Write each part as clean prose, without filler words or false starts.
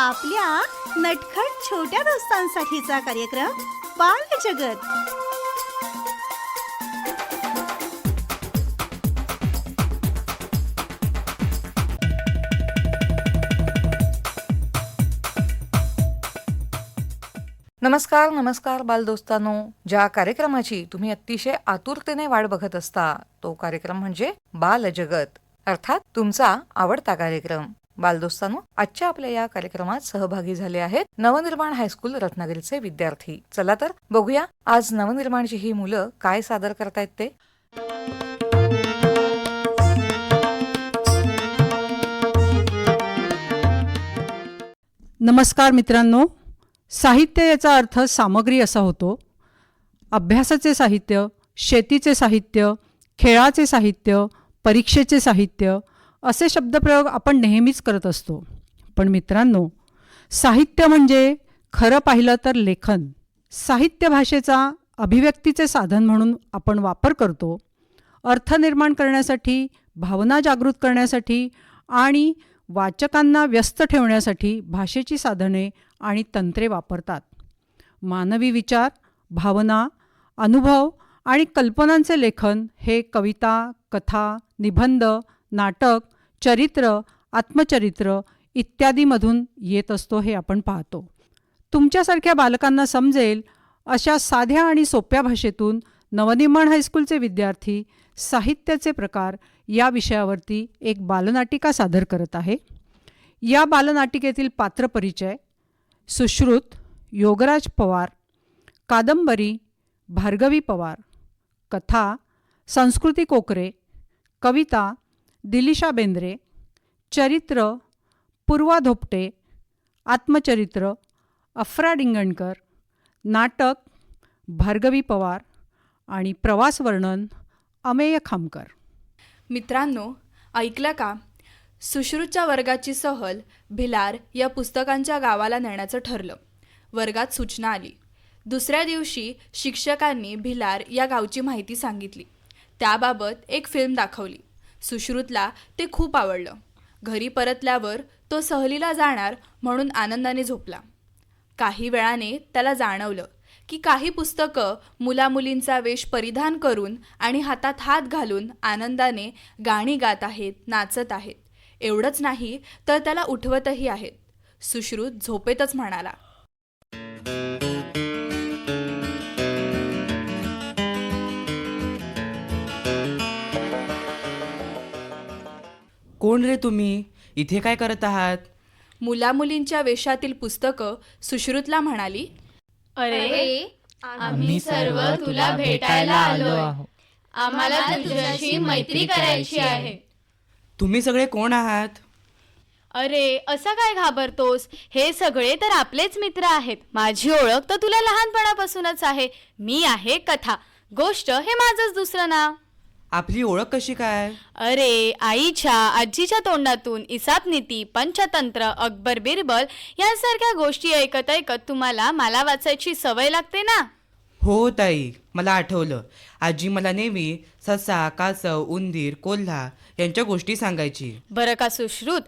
आपल्या नटखट छोट्या दोस्तांसाठीचा कार्यक्रम बाल जगत. नमस्कार नमस्कार बालदोस्तांनो. ज्या कार्यक्रमाची तुम्ही अतिशय आतुरतेने वाट बघत असता तो कार्यक्रम म्हणजे बाल जगत, अर्थात तुमचा आवडता कार्यक्रम. बालदोस्तांनो, आजच्या आपल्या या कार्यक्रमात सहभागी झाले आहेत नवनिर्माण हायस्कूल रत्नागिरीचे विद्यार्थी. चला तर बघूया आज नवनिर्माणची ही मुलं काय सादर करतायत ते. नमस्कार मित्रांनो. साहित्य याचा अर्थ सामग्री असा होतो. अभ्यासाचे साहित्य, शेतीचे साहित्य, खेळाचे साहित्य, परीक्षेचे साहित्य असे शब्दप्रयोग आपण नेहमीच करत असतो. पण मित्रांनो, साहित्य म्हणजे खरं पाहिलं तर लेखन. साहित्य भाषेचा अभिव्यक्तीचे साधन म्हणून आपण वापर करतो. अर्थ निर्माण करण्यासाठी, भावना जागृत करण्यासाठी आणि वाचकांना व्यस्त ठेवण्यासाठी भाषेची साधने आणि तंत्रे वापरतात. मानवी विचार, भावना, अनुभव आणि कल्पनांचे लेखन हे कविता, कथा, निबंध, नाटक, चरित्र, आत्मचरित्र इत्यादीमधून येत असतो हे आपण पाहतो. तुमच्यासारख्या बालकांना समजेल अशा साध्या आणि सोप्या भाषेतून नवनिर्माण हायस्कूलचे विद्यार्थी साहित्याचे प्रकार या विषयावरती एक बालनाटिका सादर करत आहे. या बालनाटिकेतील पात्रपरिचय: सुश्रुत योगराज पवार, कादंबरी भार्गवी पवार, कथा संस्कृती कोकरे, कविता दिलिशा बेंद्रे, चरित्र पूर्वा धोपटे, आत्मचरित्र अफ्रा डिंगणकर, नाटक भार्गवी पवार आणि प्रवास वर्णन अमेय खामकर. मित्रांनो, ऐकलं का? सुश्रुतच्या वर्गाची सहल भिलार या पुस्तकांच्या गावाला नेण्याचं ठरलं. वर्गात सूचना आली. दुसऱ्या दिवशी शिक्षकांनी भिलार या गावची माहिती सांगितली. त्याबाबत एक फिल्म दाखवली. सुश्रुतला ते खूप आवडलं. घरी परतल्यावर तो सहलीला जाणार म्हणून आनंदाने झोपला. काही वेळाने त्याला जाणवलं की काही पुस्तकं मुलामुलींचा वेश परिधान करून आणि हातात हात घालून आनंदाने गाणी गात आहेत, नाचत आहेत. एवढंच नाही तर त्याला उठवतही आहेत. सुश्रुत झोपेतच म्हणाला, कोण रे तुम्ही? इथे काय करत आहात? मुलामुलींच्या वेशातील पुस्तकं सुश्रुतला म्हणाली, अरे, आम्ही सर्व तुला भेटायला आलो आहोत. आम्हाला तुझ्याशी मैत्री करायची आहे. तुम्ही सगळे कोण आहात? अरे, असं काय घाबरतोस? हे सगळे तर आपलेच मित्र आहेत. माझी ओळख तर तुला लहानपणापासूनच आहे. मी आहे कथा. गोष्ट हे माझंच दुसरं नाव. आपली ओळख कशी काय? अरे, आईच्या आजीच्या तोंडातून इसाप नीती, पंचतंत्र, अकबर बिरबल यांसारख्या गोष्टी ऐकत ऐकत तुम्हाला मला वाचायची सवय लागते ना. हो ताई, मला आठवलं. आजी मला नेहमी ससा, कासव, उंदीर, कोल्हा यांच्या गोष्टी सांगायची. बरं का सुश्रुत,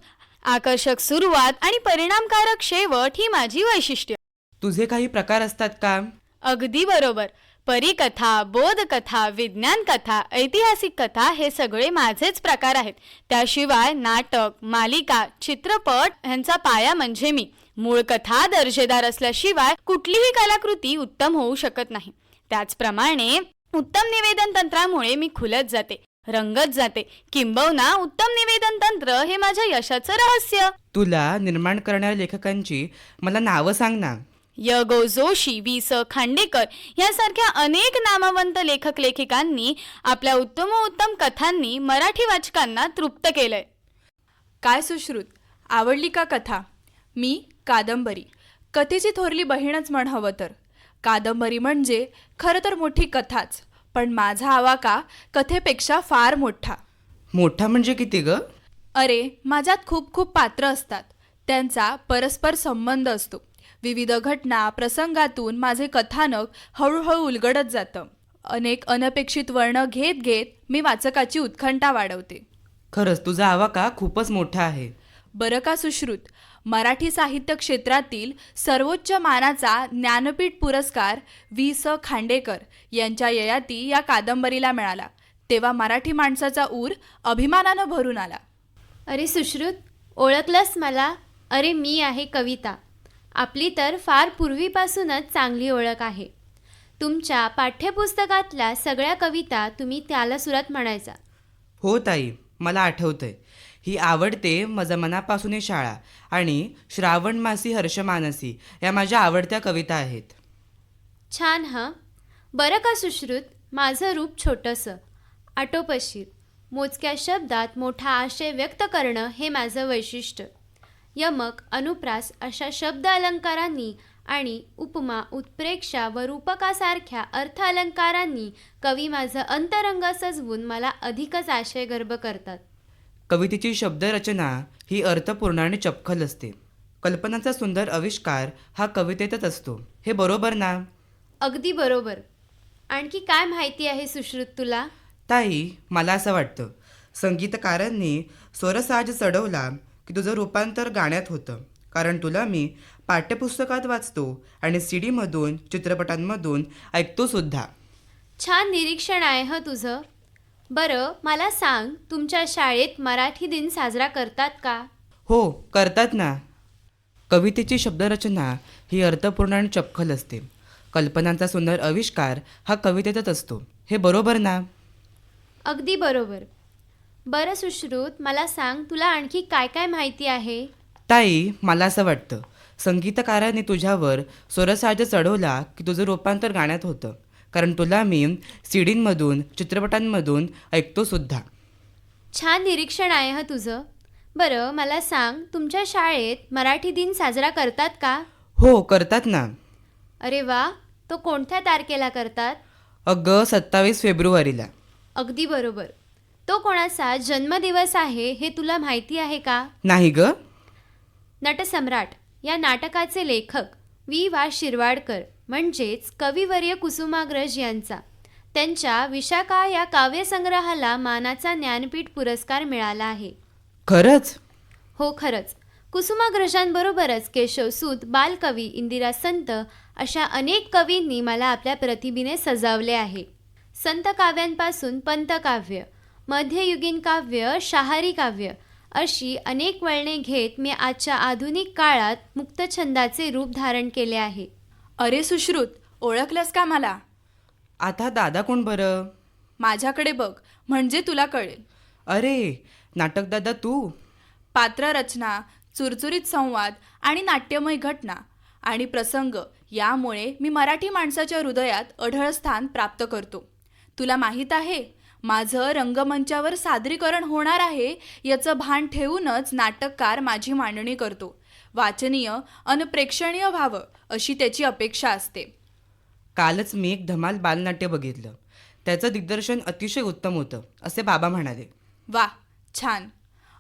आकर्षक सुरुवात आणि परिणामकारक शेवट ही माझी वैशिष्ट्य. तुझे काही प्रकार असतात का? अगदी बरोबर. परिकथा, बोधकथा, विज्ञान कथा, ऐतिहासिक कथा हे सगळे माझेच प्रकार आहेत. त्याशिवाय नाटक, मालिका, चित्रपट ह्यांचा पाया म्हणजे मी. मूळ कथा दर्जेदार असल्याशिवाय कुठलीही कलाकृती उत्तम होऊ शकत नाही. त्याचप्रमाणे उत्तम निवेदन तंत्रामुळे मी खुलत जाते, रंगत जाते. किंबहुना उत्तम निवेदन तंत्र हे माझ्या यशाचं रहस्य. तुला निर्माण करणाऱ्या लेखकांची मला नावं सांग ना. य गो जोशी, वि स खांडेकर यासारख्या अनेक नामवंत लेखक लेखिकांनी आपल्या उत्तमोत्तम कथांनी मराठी वाचकांना तृप्त केलंय. काय सुश्रुत, आवडली का कथा? मी कादंबरी, कथेची थोरली बहीणच म्हण हवं तर. कादंबरी म्हणजे खरं तर मोठी कथाच, पण माझा आवाका कथेपेक्षा फार मोठा. मोठा म्हणजे किती ग? अरे, माझ्यात खूप खूप पात्र असतात. त्यांचा परस्पर संबंध असतो. विविध घटना प्रसंगातून माझे कथानक हळूहळू उलगडत जातं. अनेक अनपेक्षित वर्ण घेत घेत मी वाचकाची उत्कंठा वाढवते. खरंच तुझा आवाका खूपच मोठा आहे. बरं का सुश्रुत, मराठी साहित्य क्षेत्रातील सर्वोच्च मानाचा ज्ञानपीठ पुरस्कार वी.स. खांडेकर यांच्या ययाती या कादंबरीला मिळाला. तेव्हा मराठी माणसाचा ऊर अभिमानानं भरून आला. अरे सुश्रुत, ओळखलंस मला? अरे मी आहे कविता. आपली तर फार पूर्वीपासूनच चांगली ओळख आहे. तुमच्या पाठ्यपुस्तकातल्या सगळ्या कविता तुम्ही त्याला सुरात म्हणायचा. हो ताई, मला आठवतंय. ही आवडते मज मनापासून शाळा आणि श्रावण मासी हर्षमानसी या माझ्या आवडत्या कविता आहेत. छान हं. बरं का सुश्रुत, माझं रूप छोटंसं, आटोपशीर, मोजक्या शब्दात मोठा आशय व्यक्त करणं हे माझं वैशिष्ट्य. यमक, अनुप्रास अशा शब्द अलंकारांनी आणि उपमा, उत्प्रेक्षा व रूपकासारख्या अर्थ अलंकारांनी कवी माझं अंतरंग सजवून मला अधिकच आशयगर्भ करतात. कवितेची शब्दरचना ही अर्थपूर्ण आणि चपखल असते. कल्पनांचा सुंदर आविष्कार हा कवितेतच असतो. हे बरोबर ना? अगदी बरोबर. आणखी काय माहिती आहे सुश्रुत तुला? ताई, मला असं वाटतं संगीतकारांनी स्वरसाज चढवला की तुझं रूपांतर गाण्यात होतं. कारण तुला मी पाठ्यपुस्तकात वाचतो आणि सीडीमधून, चित्रपटांमधून ऐकतो सुद्धा. छान निरीक्षण आहे हं तुझं. बरं, मला सांग, तुमच्या शाळेत मराठी दिन साजरा करतात का? हो, करतात ना. कवितेची शब्दरचना ही अर्थपूर्ण आणि चपखल असते. कल्पनांचा सुंदर आविष्कार हा कवितेतच असतो. हे बरोबर ना? अगदी बरोबर. बरं सुश्रुत, मला सांग, तुला आणखी काय काय माहिती आहे? ताई, मला असं वाटतं संगीतकारांनी तुझ्यावर स्वरसाज चढवला की तुझं रूपांतर गाण्यात होतं. कारण तुला मी सीडींमधून, चित्रपटांमधून ऐकतो सुद्धा. छान निरीक्षण आहे हं तुझं. बरं, मला सांग, तुमच्या शाळेत मराठी दिन साजरा करतात का? हो, करतात ना. अरे वा, तो कोणत्या तारखेला करतात? अगं, 27 फेब्रुवारीला. अगदी बरोबर. तो कोणाचा जन्मदिवस आहे हे तुला माहिती आहे का? नाही ग. नटसम्राट या नाटकाचे लेखक वा शिरवाडकर म्हणजेच कविवर्य कुसुमाग्रज यांचा, त्यांच्या विशाखा या काव्यसंग्रहाला मानाचा ज्ञानपीठ पुरस्कार मिळाला आहे. खरंच? हो, खरंच. कुसुमाग्रजांबरोबरच केशवसूत, बालकवी, इंदिरा संत अशा अनेक कवींनी मला आपल्या प्रतिभेने सजावले आहे. संत काव्यांपासून पंतकाव्य, मध्ययुगीन काव्य, शाहरी काव्य अशी अनेक वळणे घेत मी आजच्या आधुनिक काळात मुक्तछंदाचे रूप धारण केले आहे. अरे सुश्रुत, ओळखलंस का मला? आता दादा कोण बरं? माझ्याकडे बघ, म्हणजे तुला कळेल. अरे, नाटक दादा तू? पात्ररचना, चुरचुरीत संवाद आणि नाट्यमय घटना आणि प्रसंग यामुळे मी मराठी माणसाच्या हृदयात अढळ स्थान प्राप्त करतो. तुला माहीत आहे, माझं रंगमंचावर सादरीकरण होणार आहे याचं भान ठेवूनच नाटककार माझी मांडणी करतो. वाचनीय अन प्रेक्षणीय व्हावं अशी त्याची अपेक्षा असते. कालच मी एक धमाल बालनाट्य बघितलं. त्याचं दिग्दर्शन अतिशय उत्तम होतं असे बाबा म्हणाले. वा, छान.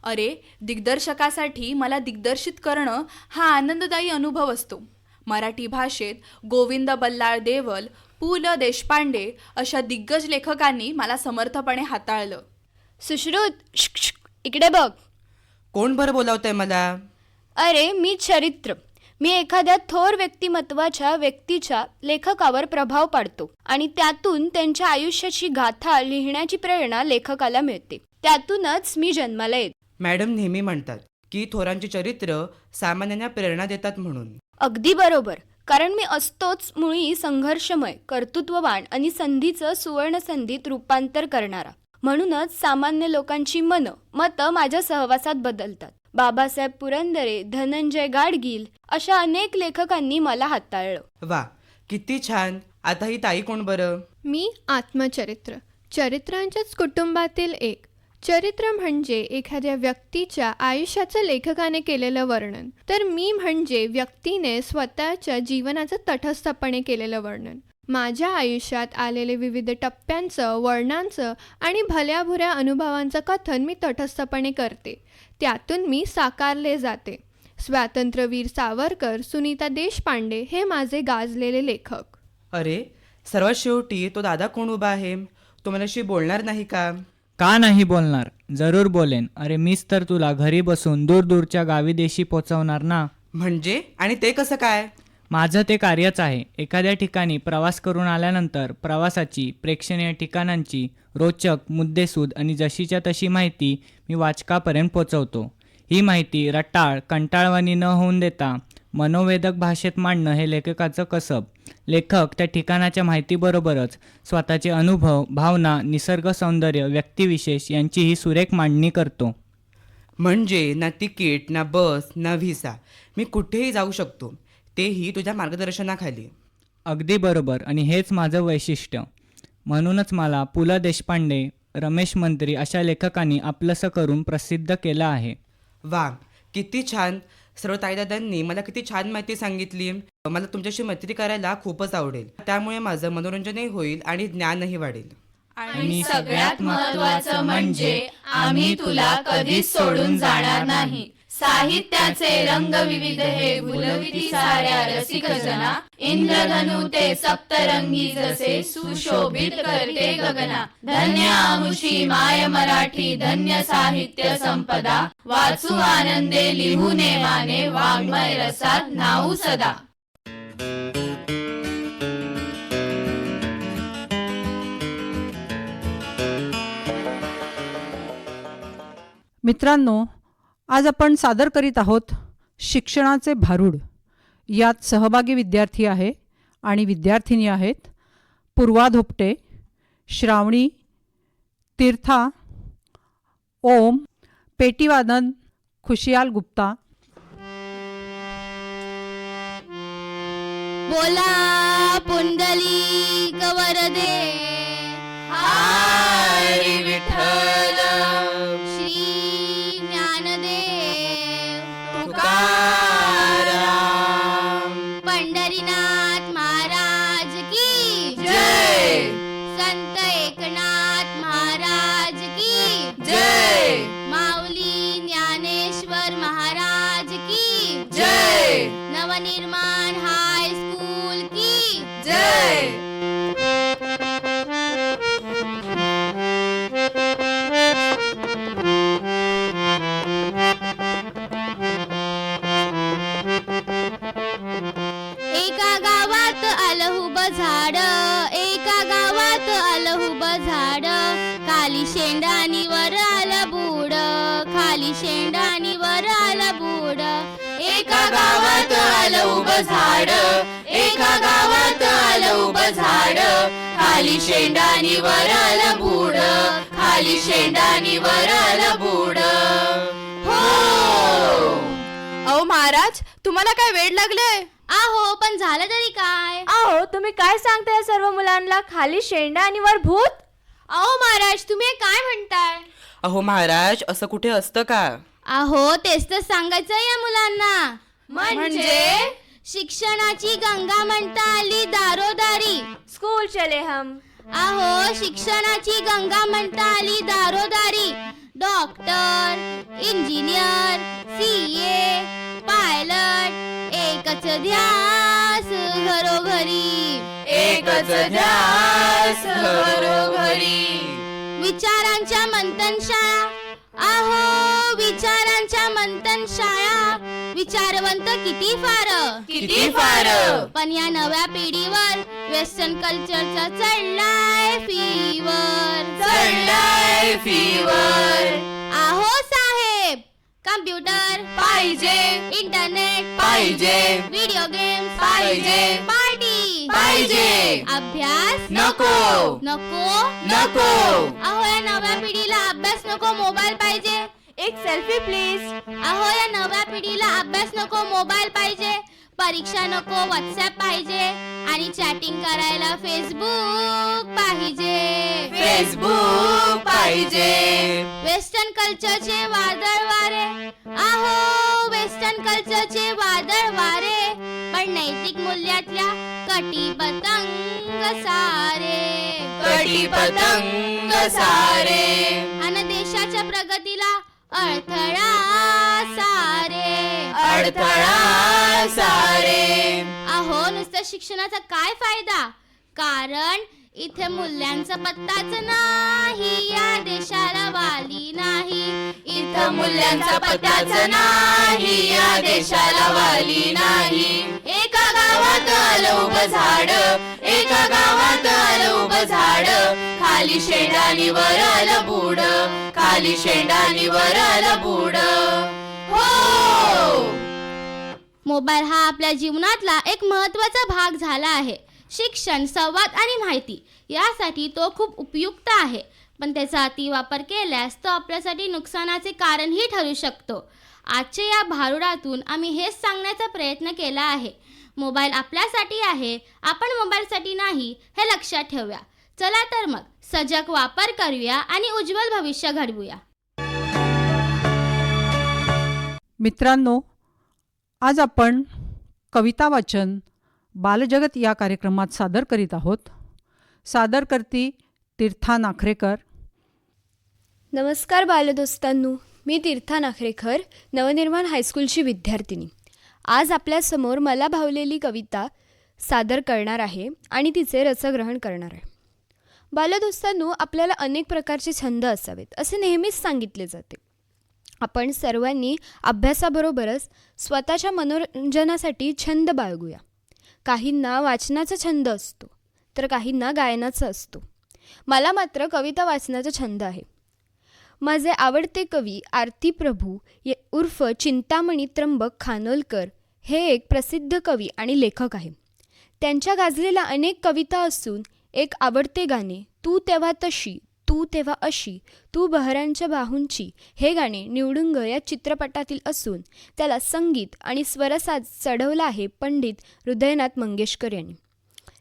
अरे, दिग्दर्शकासाठी मला दिग्दर्शित करणं हा आनंददायी अनुभव असतो. मराठी भाषेत गोविंद बल्लाळ देवल, पु ल देशपांडे अशा दिग्गज लेखकांनी मला समर्थपणे हाताळलं. सुश्रुत, इकडे बघ. कोण बरं बोलावतंय मला? अरे, मी चरित्र. मी एखाद्या थोर व्यक्तिमत्वाच्या व्यक्तीच्या लेखकावर प्रभाव पाडतो आणि त्यातून त्यांच्या आयुष्याची गाथा लिहिण्याची प्रेरणा लेखकाला मिळते. त्यातूनच मी जन्माला येते. मॅडम नेहमी म्हणतात की थोरांची चरित्र सामान्यांना प्रेरणा देतात म्हणून. अगदी बरोबर. कारण मी असतोच मुळी संघर्षमय, कर्तृत्ववान आणि संधीचं सुवर्णसंधीत रूपांतर करणारा. म्हणूनच सामान्य लोकांची मतं माझ्या सहवासात बदलतात. बाबासाहेब पुरंदरे, धनंजय गाडगील अशा अनेक लेखकांनी मला हाताळलं. वा, किती छान. आता ही ताई कोण बरं? मी आत्मचरित्र, चरित्रांच्याच कुटुंबातील एक. चरित्र म्हणजे एखाद्या व्यक्तीच्या आयुष्याचं लेखकाने केलेलं वर्णन, तर मी म्हणजे व्यक्तीने स्वतःच्या जीवनाचं तटस्थपणे केलेलं वर्णन. माझ्या आयुष्यात आलेले विविध टप्प्यांचं, वर्णांचं आणि भल्याभुऱ्या अनुभवांचं कथन मी तटस्थपणे करते. त्यातून मी साकारले जाते. स्वातंत्र्यवीर सावरकर, सुनीता देशपांडे हे माझे गाजलेले लेखक. अरे, सर्वात शेवटी तो दादा कोण उभा आहे? तो माझ्याशी बोलणार नाही का? का नाही बोलणार? जरूर बोलेन. अरे मीच तर तुला घरी बसून दूर दूरच्या गावी देशी पोचवणार ना. म्हणजे? आणि ते कसं काय? माझं ते कार्यच आहे. एखाद्या ठिकाणी प्रवास करून आल्यानंतर प्रवासाची, प्रेक्षणीय ठिकाणांची रोचक, मुद्देसूद आणि जशीच्या तशी माहिती मी वाचकापर्यंत पोचवतो. ही माहिती रटाळ, कंटाळवाणी न होऊन देता मनोवेदक भाषेत मांडणं हे लेखकाचं कसब. लेखक त्या ठिकाणाच्या माहितीबरोबरच स्वतःचे अनुभव, भावना, निसर्ग सौंदर्य, व्यक्तिविशेष यांचीही सुरेख मांडणी करतो. म्हणजे ना तिकीट, ना बस, ना व्हिसा, मी कुठेही जाऊ शकतो, तेही तुझ्या मार्गदर्शनाखाली. अगदी बरोबर. आणि हेच माझं वैशिष्ट्य. म्हणूनच मला पु ल देशपांडे, रमेश मंत्री अशा लेखकांनी आपलंसं करून प्रसिद्ध केलं आहे. वा, किती छान. सर्व ताईदादांनी मला किती छान माहिती सांगितली. मला तुमच्याशी मैत्री करायला खूपच आवडेल. त्यामुळे माझं मनोरंजनही होईल आणि ज्ञानही वाढेल. आणि सगळ्यात महत्वाचं म्हणजे आम्ही तुला कधीच सोडून जाणार नाही. साहित्याचे रंग विविध हे फुलविती साऱ्या रसिक जना. इंद्रधनु ते सप्तरंगी जसे सुशोभित करते गगना. धन्य आमुषी माय मराठी, धन्य साहित्य संपदा. वाचू आनंदे लिहू नेमाने, वाङ्मय रसात न्हाऊ सदा. मित्रांनो, आज आपण सादर करीत आहोत शिक्षणाचे भारूड. यात सहभागी विद्यार्थी आहे आणि विद्यार्थिनी आहेत पूर्वा धोपटे, श्रावणी, तीर्था, ओम, पेटीवादन खुशियाल गुप्ता. बोला पुंडलिक वरदे, हरी विठ्ठल, श्री ज्ञानदेव तुकाराम, पंढरीनाथ महाराज की जय. संत एकनाथ महाराज की जय. माऊली ज्ञानेश्वर महाराज की जय. नवनिर्माण हायस्कूल की जय. एका गावात आलं हुब झाड, एका गावात आलं हुब झाड. खाली शेंडानी वर आलं बुड, खाली शेंडानी वर आलं बुड. एका गावात आलं उभं झाड, एका गावात आलं उभं झाड. खाली शेंडानी वर आलं बुड, खाली शेंडानी वर आलं बुड. हो. अहो महाराज, तुम्हाला काय वेड लागले? आहो, पण झालं तरी काय? अहो, तुम्ही काय सांगताय या सर्व मुलांना? खाली शेंडा आणि वर भूत? अहो महाराज, तुम्ही हे काय म्हणताय? अहो महाराज, असं कुठे असतं का? अहो, तेच तर सांगायचं या मुलांना. म्हणजे शिक्षणाची गंगा म्हणता आली दारोदारी. स्कूल चले हम. अहो, शिक्षणाची गंगा म्हणता आली दारोदारी. डॉक्टर, इंजिनियर, सीए, पायलट, एकच ध्यास घरोघरी, एकच ध्यास घरोघरी. विचारांच्या मंथन शाळा. अहो, विचारांच्या मंथन शाळा. विचारवंत किती फार, किती फार. पण या नव्या पिढीवर वेस्टर्न कल्चरचा चढलाय फीवर, चढलाय फीवर. अहो साहेब, कम्प्युटर पाहिजे, इंटरनेट पाहिजे, व्हिडिओ गेम्स पाहिजे, पार्टी पाहिजे. अभ्यास नको, नको नको. अहो, या नव्या पिढीला अभ्यास नको, मोबाईल पाहिजे. एक सेल्फी प्लीज. अहो, या नव्या पिढीला अभ्यास नको, मोबाईल पाहिजे. परीक्षा नको, व्हॉट्सअप पाहिजे. आणि चॅटिंग करायला फेसबुक पाहिजे, फेसबुक पाहिजे. वेस्टर्न कल्चरचे वादळ वारे. अहो, वेस्टर्न कल्चरचे वादळ वारे. पण नैतिक मूल्यातल्या कटी पतंग सारे, कटी पतंग सारे. आणि देशाच्या प्रगतीला अडथळा सारे, अडथळा सारे. अहो, नुसतं शिक्षणाचा काय फायदा? कारण इथे मूल्यांचा पत्ताच नाही या देशाला. मूल्यांचा पत्ताच नाही, या देशाला वाली नाही. एका गावात आलं उभं झाड, एका गावात आलं उभं झाड, खाली शेंडानी वर आलं बुड, खाली शेंडानी वर आलं बुड. हो, मोबाईल हा आपल्या जीवनातला एक महत्त्वाचा भाग झाला आहे. शिक्षण, संवाद आणि माहिती यासाठी तो खूप उपयुक्त आहे, पण त्याचा अतिवापर केल्यास तो आपल्यासाठी नुकसानाचे कारणही ठरू शकतो. आजच्या या भारुडातून आम्ही हेच सांगण्याचा प्रयत्न केला आहे. मोबाईल आपल्यासाठी आहे, आपण मोबाईलसाठी नाही, हे लक्षात ठेवूया. चला तर मग सजग वापर करूया आणि उज्ज्वल भविष्य घडवूया. मित्रांनो, आज आपण कविता वाचन बालजगत या कार्यक्रमात सादर करीत आहोत. सादरकर्ती तीर्था नाखरेकर. नमस्कार बालदोस्तांनो, मी तीर्था नाखरेकर, नवनिर्माण हायस्कूलची विद्यार्थिनी. आज आपल्यासमोर मला भावलेली कविता सादर करणार आहे आणि तिचे रसग्रहण करणार आहे. बालदोस्तांनो, आपल्याला अनेक प्रकारचे छंद असावेत असे नेहमीच सांगितले जाते. आपण सर्वांनी अभ्यासाबरोबरच स्वतःच्या मनोरंजनासाठी छंद बाळगूया. काहींना वाचनाचा छंद असतो तर काहींना गायनाचा असतो. मला मात्र कविता वाचनाचा छंद आहे. माझे आवडते कवी आरती प्रभू उर्फ चिंतामणी त्र्यंबक खानोलकर हे एक प्रसिद्ध कवी आणि लेखक आहे. त्यांच्या गाजलेल्या अनेक कविता असून एक आवडते गाणे तू तेव्हा तशी, तू तेव्हा अशी, तू बहरांच्या बाहूंची हे गाणे निवडुंग या चित्रपटातील असून त्याला संगीत आणि स्वरसाज चढवला आहे पंडित हृदयनाथ मंगेशकर यांनी.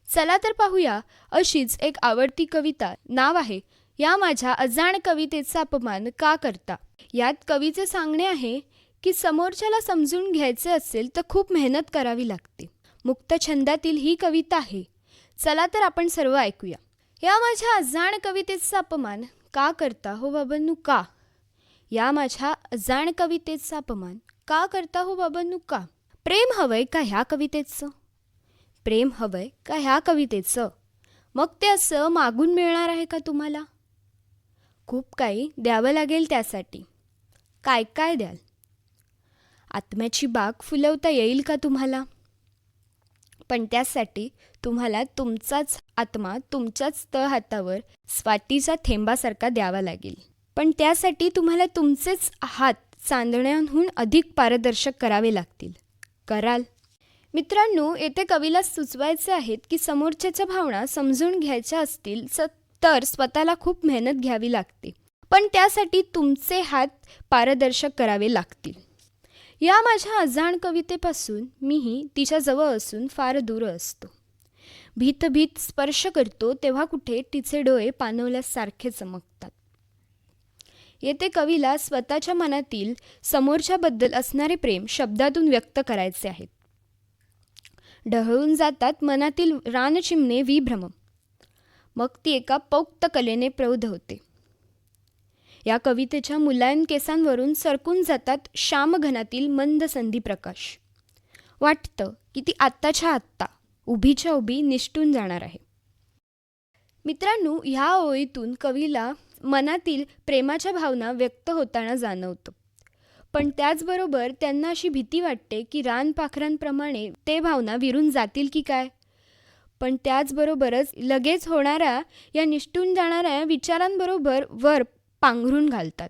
चला तर पाहूया अशीच एक आवडती कविता. नाव आहे या माझ्या अजाण कवितेचा अपमान का करता. यात कवीचे सांगणे आहे की समोरच्याला समजून घ्यायचे असेल तर खूप मेहनत करावी लागते. मुक्त छंदातील ही कविता आहे. चला तर आपण सर्व ऐकूया. या माझ्या अजाण कवितेचा अपमान का करता हो बाबांनू का. या माझ्या अजाण कवितेचा अपमान का करता हो बाबांनू का. प्रेम हवंय का ह्या कवितेचं, प्रेम हवंय का ह्या कवितेचं. मग ते असं मागून मिळणार आहे का तुम्हाला. खूप काही द्यावं लागेल त्यासाठी. काय काय द्याल. आत्म्याची बाग फुलवता येईल का तुम्हाला. पण त्यासाठी तुम्हाला तुमचाच आत्मा तुमच्याच तळहातावर स्वातीच्या थेंबासारखा द्यावा लागेल. पण त्यासाठी तुम्हाला तुमचेच हात चांदण्यांहून अधिक पारदर्शक करावे लागतील. कराल. मित्रांनो, येथे कवीला सुचवायचे आहेत की समोरच्याच्या भावना समजून घ्यायच्या असतील तर स्वतःला खूप मेहनत घ्यावी लागते. पण त्यासाठी तुमचे हात पारदर्शक करावे लागतील. या माझ्या अजाण कवितेपासून मीही तिच्याजवळ असून फार दूर असतो. भीत भीत स्पर्श करतो तेव्हा कुठे तिचे डोळे पाणवल्यासारखे चमकतात. येथे कवीला स्वतःच्या मनातील समोरच्याबद्दल असणारे प्रेम शब्दातून व्यक्त करायचे आहेत. ढळून जातात मनातील रानचिमणे विभ्रम, मग ती एका पोक्त कलेने प्रौढ होते. या कवितेच्या मुलायम केसांवरून सरकून जातात श्यामघनातील मंद संधी प्रकाश. वाटतं की ती आत्ताच्या आत्ता उभीच्या उभी निष्ठून जाणार आहे. मित्रांनो, ह्या ओळीतून कवीला मनातील प्रेमाच्या भावना व्यक्त होताना जाणवतं. पण त्याचबरोबर त्यांना अशी भीती वाटते की रानपाखरांप्रमाणे ते भावना विरून जातील की काय. पण त्याचबरोबरच लगेच होणाऱ्या या निष्ठून जाणाऱ्या विचारांबरोबर वर पांघरून घालतात.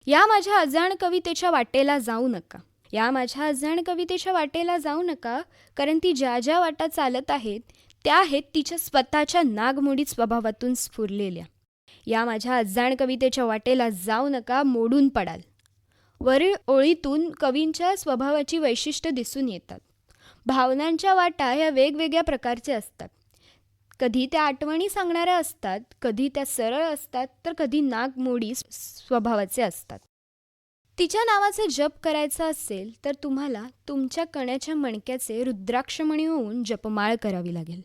या माझ्या अजाण कवितेच्या वाटेला जाऊ नका. या माझ्या अजाण कवितेच्या वाटेला जाऊ नका, कारण ती ज्या ज्या वाटा चालत आहेत त्या आहेत तिच्या स्वतःच्या नागमोडीत स्वभावातून स्फुरलेल्या. या माझ्या अजाण कवितेच्या वाटेला जाऊ नका, मोडून पडाल. वरील ओळीतून कवींच्या स्वभावाची वैशिष्ट्य दिसून येतात. भावनांच्या वाटा ह्या वेगवेगळ्या प्रकारच्या असतात. कधी त्या आठवणी सांगणाऱ्या असतात, कधी त्या सरळ असतात, तर कधी नागमोडी स्वभावाचे असतात. तिच्या नावाचा जप करायचा असेल तर तुम्हाला तुमच्या कण्याच्या मणक्याचे रुद्राक्षमणी होऊन जपमाळ करावी लागेल.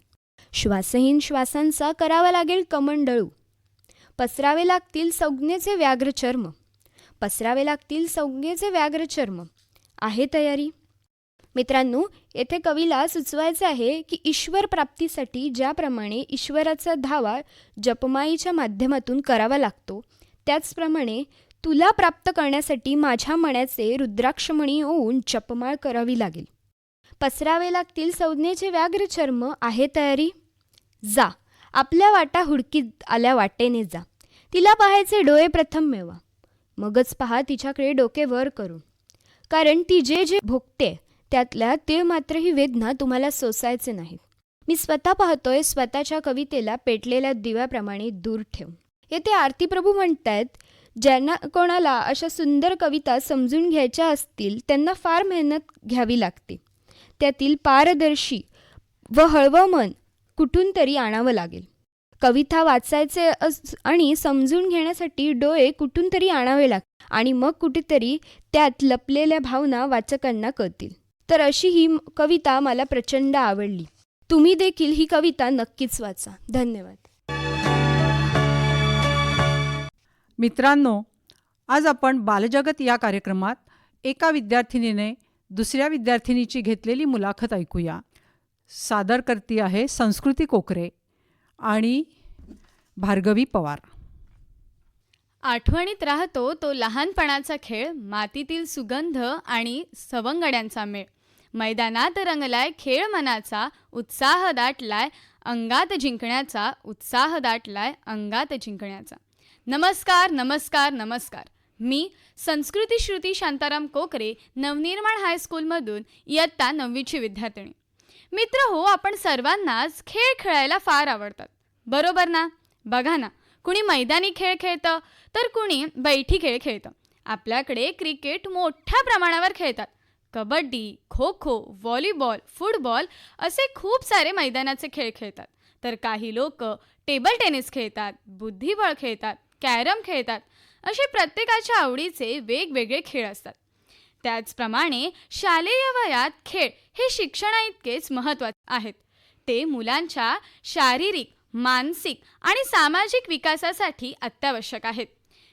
श्वासहीन श्वासांचा करावा लागेल कमंडळू. पसरावे लागतील संज्ञेचे व्याघ्रचर्म. पसरावे लागतील संज्ञेचे व्याघ्रचर्म. आहे तयारी. मित्रांनो, येथे कवीला सुचवायचे आहे की ईश्वर प्राप्तीसाठी ज्याप्रमाणे ईश्वराचा धावा जपमाळीच्या माध्यमातून करावा लागतो, त्याचप्रमाणे तुला प्राप्त करण्यासाठी माझ्या मण्याचे रुद्राक्षमणी होऊन जपमाळ करावी लागेल. पसरावे लागतील संज्ञेचे व्याघ्र चर्म. आहे तयारी? जा, आपल्या वाटा हुडकीत आल्या वाटेने जा. तिला पाहायचे डोळे प्रथम मिळवा, मगच पहा तिच्याकडे डोके वर करून. कारण ती जे जे भोगते त्यातल्या ते मात्र ही वेदना तुम्हाला सोसायचे नाहीत. मी स्वतः पाहतोय, स्वतःच्या कवितेला पेटलेल्या दिव्याप्रमाणे दूर ठेव. येथे आरतीप्रभू म्हणतायत, ज्यांना कोणाला अशा सुंदर कविता समजून घ्यायच्या असतील त्यांना फार मेहनत घ्यावी लागते. त्यातील पारदर्शी व हळवं मन कुठून तरी आणावं लागेल. कविता वाचायचे आणि समजून घेण्यासाठी डोळे कुठून तरी आणावे लागतील आणि मग कुठेतरी त्यात लपलेल्या भावना वाचकांना कळतील. तर अशी ही कविता मला प्रचंड आवडली. तुम्ही देखील ही कविता नक्कीच वाचा. धन्यवाद. मित्रांनो, आज आपण बालजगत या कार्यक्रमात एका विद्यार्थिनीने दुसऱ्या विद्यार्थिनीची घेतलेली मुलाखत ऐकूया. सादर करती आहे संस्कृती कोकरे आणि भार्गवी पवार. आठवणीत राहतो तो लहानपणाचा खेळ, मातीतील सुगंध आणि सवंगड्यांचा मेळ. मैदानात रंगलाय खेळ मनाचा, उत्साह दाटलाय अंगात जिंकण्याचा, उत्साह दाटलाय अंगात जिंकण्याचा. नमस्कार नमस्कार नमस्कार. मी संस्कृती श्रुती शांताराम कोकरे, नवनिर्माण हायस्कूलमधून इयत्ता 9वीची विद्यार्थिनी. मित्र हो, आपण सर्वांनाच खेळ खेळायला फार आवडतात, बरोबर ना? बघा ना, कुणी मैदानी खेळ खेळतं तर कुणी बैठी खेळ खेळतं. आपल्याकडे क्रिकेट मोठ्या प्रमाणावर खेळतात. कबड्डी, खो खो, व्हॉलीबॉल, फुटबॉल असे खूप सारे मैदानाचे खेळ खेळतात. तर काही लोक टेबल टेनिस खेळतात, बुद्धिबळ खेळतात, कॅरम खेळतात. असे प्रत्येकाच्या आवडीचे वेगवेगळे खेळ असतात. त्याचप्रमाणे शालेय वयात खेळ हे शिक्षणाइतकेच महत्त्वाचे आहेत. ते मुलांच्या शारीरिक, मानसिक आणि सामाजिक विकासासाठी अत्यावश्यक आहेत.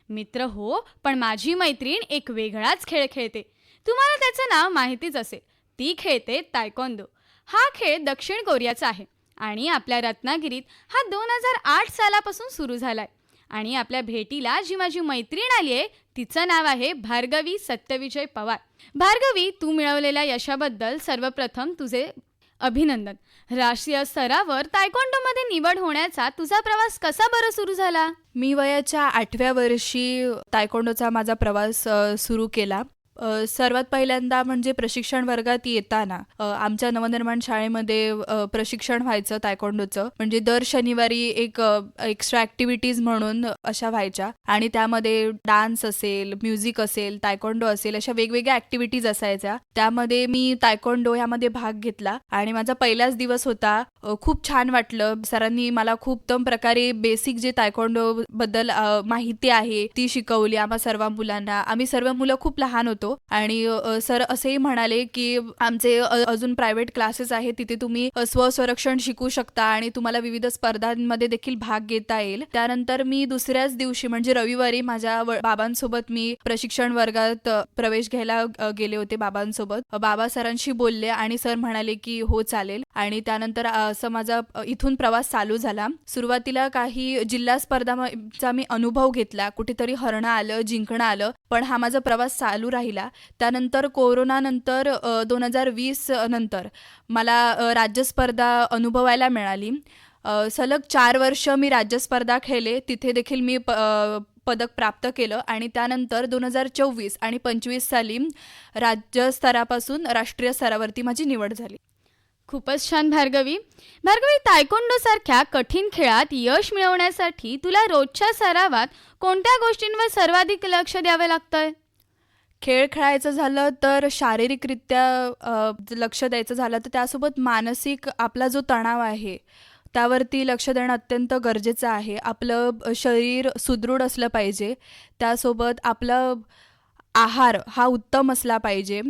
मित्र हो, पण माझी मैत्रीण एक वेगळाच खेळ खेळते. तुम्हाला त्याचं नाव माहितीच असेल. ती खेळते तायक्वोंदो. हा खेळ दक्षिण कोरियाचा आहे आणि आपल्या रत्नागिरीत हा 2008 सालापासून सुरू झाला आहे. आणि आपल्या भेटीला जी माझी मैत्रीण आली आहे तिचं नाव आहे भार्गवी सत्यविजय पवार. भार्गवी, तू मिळवलेल्या यशाबद्दल सर्वप्रथम तुझे अभिनंदन. राष्ट्रीय स्तरावर तायक्वोंडोमध्ये निवड होण्याचा तुझा प्रवास कसा बरं सुरू झाला? मी वयाच्या 8व्या वर्षी तायक्वोंडोचा माझा प्रवास सुरू केला. सर्वात पहिल्यांदा म्हणजे प्रशिक्षण वर्गात येताना आमच्या नवनिर्माण शाळेमध्ये प्रशिक्षण व्हायचं तायक्वोंडोचं. म्हणजे दर शनिवारी एक एक्स्ट्रा ॲक्टिव्हिटीज म्हणून अशा व्हायच्या आणि त्यामध्ये डान्स असेल, म्युझिक असेल, तायक्वोंडो असेल, अशा वेगवेगळ्या ॲक्टिव्हिटीज असायच्या. त्यामध्ये मी तायक्वोंडो ह्यामध्ये भाग घेतला आणि माझा पहिलाच दिवस होता. खूप छान वाटलं. सरांनी मला खूप उत्तम प्रकारे बेसिक जे तायक्वोंडो बद्दल माहिती आहे ती शिकवली आम्हा सर्व मुलांना. आम्ही सर्व मुलं खूप लहान होतो आणि सर असेही म्हणाले की आमचे अजून प्रायव्हेट क्लासेस आहेत, तिथे तुम्ही स्वसंरक्षण शिकू शकता आणि तुम्हाला विविध स्पर्धांमध्ये देखील भाग घेता येईल. त्यानंतर मी दुसऱ्याच दिवशी म्हणजे रविवारी माझ्या बाबांसोबत मी प्रशिक्षण वर्गात प्रवेश घ्यायला गेले होते. बाबा सरांशी बोलले आणि सर म्हणाले की हो चालेल. आणि त्यानंतर असं माझा इथून प्रवास चालू झाला. सुरुवातीला काही जिल्हा स्पर्धांचा मी अनुभव घेतला, कुठेतरी हरणं आलं, जिंकणं आलं, पण हा माझा प्रवास चालू राहिला. त्यानंतर कोरोनानंतर 2020 नंतर मला राज्यस्पर्धा अनुभवायला मिळाली. सलग 4 वर्ष मी राज्यस्पर्धा खेळले, तिथे देखील मी पदक प्राप्त केलं आणि त्यानंतर 2024 आणि 25 साली राज्यस्तरापासून राष्ट्रीय स्तरावरती माझी निवड झाली. खूपच छान भार्गवी. तायक्वोंडो सारख्या कठीण खेळात यश मिळवण्यासाठी तुला रोजच्या सरावात कोणत्या गोष्टींवर सर्वाधिक लक्ष द्यावे लागतंय? खेळ खेळायचं झालं तर शारीरिकरित्या लक्ष द्यायचं झालं तर त्यासोबत मानसिक आपला जो तणाव आहे त्यावरती लक्ष देणं अत्यंत गरजेचं आहे. आपलं शरीर सुदृढ असलं पाहिजे, त्यासोबत आपलं आहार हा उत्तम असला पाहिजे,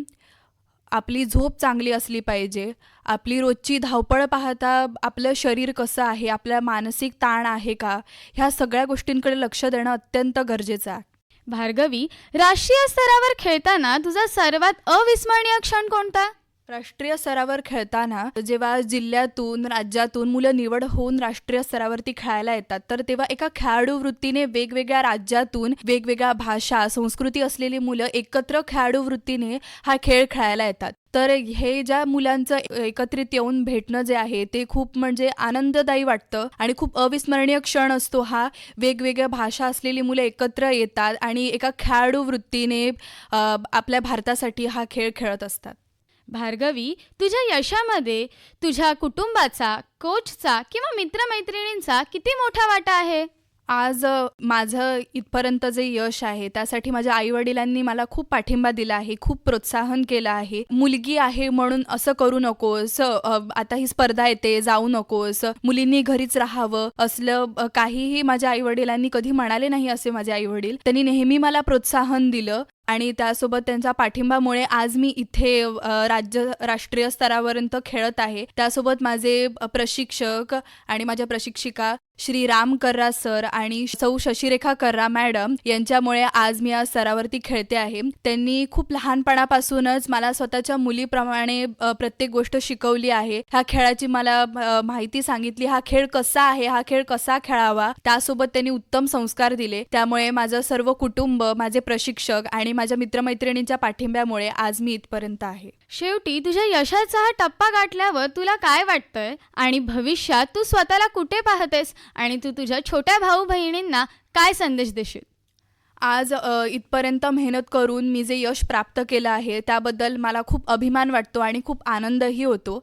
आपली झोप चांगली असली पाहिजे, आपली रोजची धावपळ पाहता आपलं शरीर कसं आहे, आपला मानसिक ताण आहे का, ह्या सगळ्या गोष्टींकडे लक्ष देणं अत्यंत गरजेचं आहे. भार्गवी, राष्ट्रीय स्तरावर खेळताना तुझा सर्वात अविस्मरणीय क्षण कोणता? राष्ट्रीय स्तरावर खेळताना जेव्हा जिल्ह्यातून राज्यातून मुलं निवड होऊन राष्ट्रीय स्तरावरती खेळायला येतात, तर तेव्हा एका खेळाडू वृत्तीने वेगवेगळ्या राज्यातून वेगवेगळ्या भाषा संस्कृती असलेली मुलं एकत्र खेळाडू वृत्तीने हा खेळ खेळायला येतात. तर हे ज्या मुलांचं एकत्रित येऊन भेटणं जे आहे ते खूप म्हणजे आनंददायी वाटतं आणि खूप अविस्मरणीय क्षण असतो हा. वेगवेगळ्या भाषा असलेली मुलं एकत्र येतात आणि एका खेळाडू वृत्तीने आपल्या भारतासाठी हा खेळ खेळत असतात. भार्गवी, तुझ्या यशामध्ये तुझ्या कुटुंबाचा, कोचचा किंवा मित्रमैत्रिणींचा किती मोठा वाटा आहे? आज माझं इथपर्यंत जे यश आहे त्यासाठी माझ्या आईवडिलांनी मला खूप पाठिंबा दिला आहे, खूप प्रोत्साहन केलं आहे. मुलगी आहे म्हणून असं करू नकोस, आता ही स्पर्धा येते जाऊ नकोस, मुलींनी घरीच राहावं, असलं काहीही माझ्या आईवडिलांनी कधी म्हणाले नाही. असे माझे आईवडील, त्यांनी नेहमी मला प्रोत्साहन दिलं आणि त्यासोबत त्यांच्या पाठिंबामुळे आज मी इथे राष्ट्रीय स्तरापर्यंत खेळत आहे. त्यासोबत माझे प्रशिक्षक आणि माझ्या प्रशिक्षिका श्री राम कर्रा सर आणि सौ शशिरेखा कर्रा मॅडम यांच्यामुळे आज मी या स्तरावरती खेळते आहे. त्यांनी खूप लहानपणापासूनच मला स्वतःच्या मुलीप्रमाणे प्रत्येक गोष्ट शिकवली आहे. ह्या खेळाची मला माहिती सांगितली, हा खेळ कसा आहे, हा खेळ कसा खेळावा. त्यासोबत त्यांनी उत्तम संस्कार दिले. त्यामुळे माझं सर्व कुटुंब, माझे प्रशिक्षक आणि माझ्या मित्रमैत्रिणींच्या पाठिंब्यामुळे आज मी इथपर्यंत आहे. शेवटी तुझ्या यशाचा हा टप्पा गाठल्यावर तुला काय वाटतंय आणि भविष्यात तू स्वतःला कुठे पाहतेस आणि तू तुझ्या छोट्या भाऊ बहिणींना काय संदेश देशील? आज इथपर्यंत मेहनत करून मी जे यश प्राप्त केलं आहे त्याबद्दल मला खूप अभिमान वाटतो आणि खूप आनंदही होतो.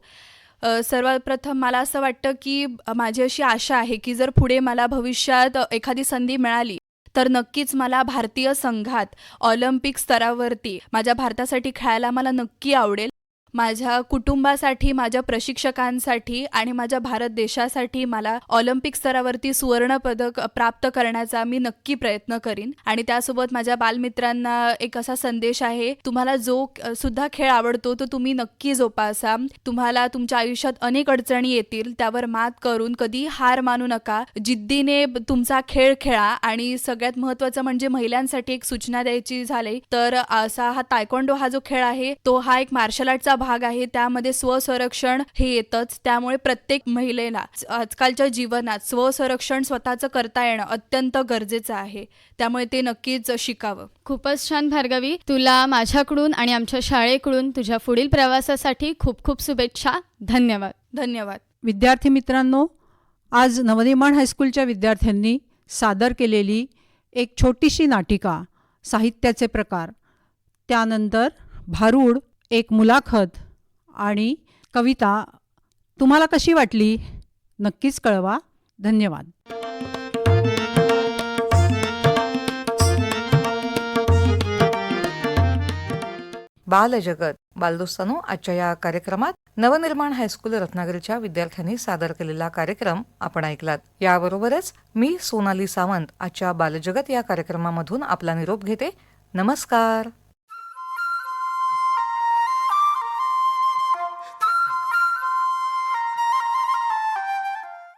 सर्वात प्रथम मला असं वाटतं की माझी अशी आशा आहे की जर पुढे मला भविष्यात एखादी संधी मिळाली तर नक्कीच मला भारतीय संघात ऑलिम्पिक स्तरावरती माझ्या भारतासाठी खेळायला मला नक्की आवडेल. माझ्या कुटुंबासाठी, माझ्या प्रशिक्षकांसाठी आणि माझ्या भारत देशासाठी मला ऑलिम्पिक स्तरावरती सुवर्णपदक प्राप्त करण्याचा मी नक्की प्रयत्न करीन. आणि त्यासोबत माझ्या बालमित्रांना एक असा संदेश आहे, तुम्हाला जो सुद्धा खेळ आवडतो तो तुम्ही नक्की जोपासा. तुम्हाला तुमच्या आयुष्यात अनेक अडचणी येतील, त्यावर मात करून कधी हार मानू नका. जिद्दीने तुमचा खेळ खेळा. आणि सगळ्यात महत्त्वाचं म्हणजे महिलांसाठी एक सूचना द्यायची झाली तर असा हा तायक्वांडो हा जो खेळ आहे तो हा एक मार्शल आर्टचा भाग आहे. त्यामध्ये स्वसंरक्षण हे येतच. त्यामुळे प्रत्येक महिलेला आजकालच्या जीवनात स्वसंरक्षण स्वतःचं करता येणं अत्यंत गरजेचं आहे. त्यामुळे ते नक्कीच शिकावं. खूपच छान भार्गवी, तुला माझ्याकडून आणि आमच्या शाळेकडून तुझ्या पुढील प्रवासासाठी खूप खूप शुभेच्छा. धन्यवाद. धन्यवाद. विद्यार्थी मित्रांनो, आज नवनिर्माण हायस्कूलच्या विद्यार्थ्यांनी सादर केलेली एक छोटीशी नाटिका, साहित्याचे प्रकार, त्यानंतर भारूड, एक मुलाखत आणि कविता तुम्हाला कशी वाटली नक्कीच कळवा. धन्यवाद. बालजगत बालदोस्तानो, आजच्या या कार्यक्रमात नवनिर्माण हायस्कूल रत्नागिरीच्या विद्यार्थ्यांनी सादर केलेला कार्यक्रम आपण ऐकलात. याबरोबरच मी सोनाली सावंत आजच्या बालजगत या कार्यक्रमामधून आपला निरोप घेते. नमस्कार.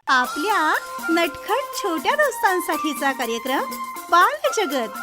आपल्या नटखट छोट्या दोस्तांसाठीचा कार्यक्रम बालजगत.